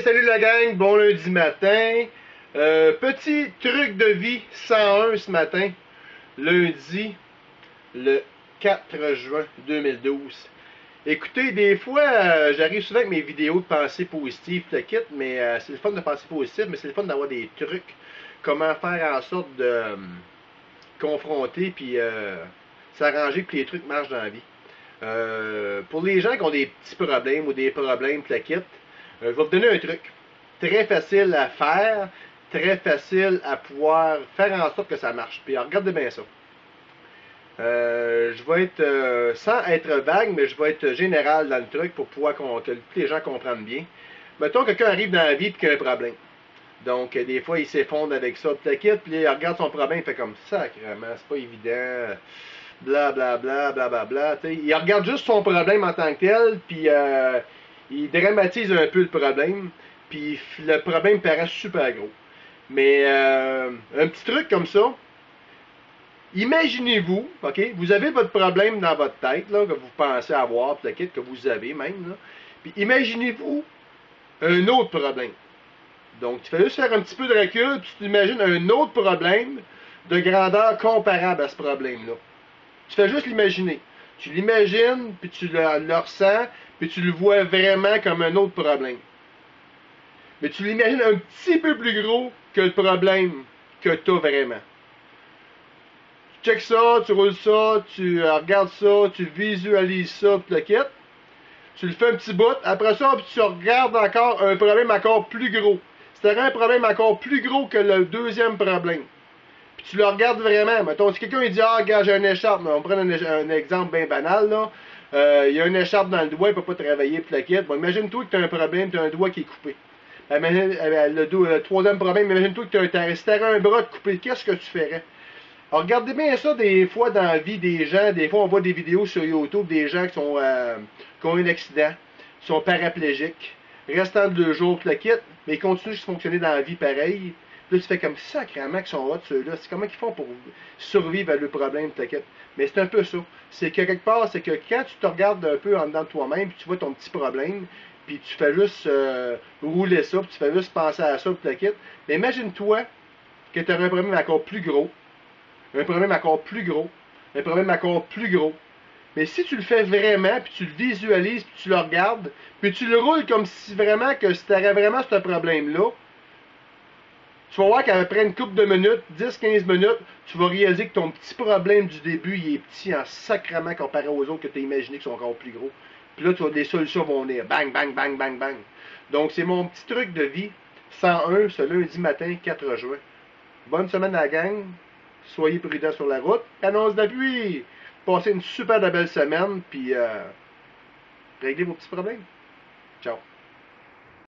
salut la gang, bon lundi matin. Petit truc de vie 101 ce matin, lundi, le 4 juin 2012. Écoutez, des fois, j'arrive souvent avec mes vidéos de pensée positive, le kit, mais c'est le fun de penser positive, mais c'est le fun d'avoir des trucs. Comment faire en sorte de confronter, puis s'arranger que les trucs marchent dans la vie. Pour les gens qui ont des petits problèmes ou des problèmes, le kit, je vais vous donner un truc très facile à faire, très facile à pouvoir faire en sorte que ça marche. Puis regardez bien ça. Je vais être, sans être vague, mais je vais être général dans le truc pour pouvoir que tous les gens comprennent bien. Mettons que quelqu'un arrive dans la vie et qu'il a un problème. Donc, des fois, il s'effondre avec ça, tout le kit, puis il regarde son problème, il fait comme sacrément, c'est pas évident, blablabla, blablabla. Il regarde juste son problème en tant que tel, puis il dramatise un peu le problème, puis le problème paraît super gros. Mais un petit truc comme ça, imaginez-vous, ok, vous avez votre problème dans votre tête, là, que vous pensez avoir, puis le kit que vous avez même, là, puis imaginez-vous un autre problème. Donc, tu fais juste faire un petit peu de recul, puis tu t'imagines un autre problème de grandeur comparable à ce problème-là. Tu fais juste l'imaginer. Tu l'imagines, puis tu le ressens, puis tu le vois vraiment comme un autre problème. Mais tu l'imagines un petit peu plus gros que le problème que tu as vraiment. Tu checkes ça, tu roules ça, tu regardes ça, tu visualises ça, puis le quittes. Tu le fais un petit bout. Après ça, puis tu regardes encore un problème encore plus gros. C'est un problème encore plus gros que le deuxième problème. Puis tu le regardes vraiment. Mettons, si quelqu'un dit, ah, regarde, j'ai une écharpe. On prend un exemple bien banal, là. Il y a une écharpe dans le doigt, il ne peut pas travailler, puis la quitte. Bon, imagine-toi que tu as un problème, tu as un doigt qui est coupé. Le troisième problème, imagine-toi que si tu un bras de coupé, qu'est-ce que tu ferais? Alors, regardez bien ça des fois dans la vie des gens. Des fois, on voit des vidéos sur YouTube des gens qui ont un accident, qui sont paraplégiques, restant de 2 jours, tu le quittes, mais ils continuent de fonctionner dans la vie pareil. Là, tu fais comme sacrément qu'ils sont hot, ceux-là. C'est comment ils font pour survivre à le problème, tu le quittes. Mais c'est un peu ça. C'est que quelque part, c'est que quand tu te regardes un peu en dedans de toi-même, puis tu vois ton petit problème, puis tu fais juste rouler ça, puis tu fais juste penser à ça, puis tu le quittes. Mais imagine-toi que tu as un problème encore plus gros, un problème encore plus gros, un problème encore plus gros. Mais si tu le fais vraiment, puis tu le visualises, puis tu le regardes, puis tu le roules comme si vraiment que si tu avais vraiment ce problème-là, tu vas voir qu'après une couple de minutes, 10-15 minutes, tu vas réaliser que ton petit problème du début, il est petit en sacrement comparé aux autres que tu as imaginé qui sont encore plus gros. Puis là, les solutions vont venir. Bang, bang, bang, bang, bang. Donc, c'est mon petit truc de vie 101 ce lundi matin 4 juin. Bonne semaine à la gang. Soyez prudents sur la route. Annonce d'appui. Passez une super belle semaine, puis réglez vos petits problèmes. Ciao.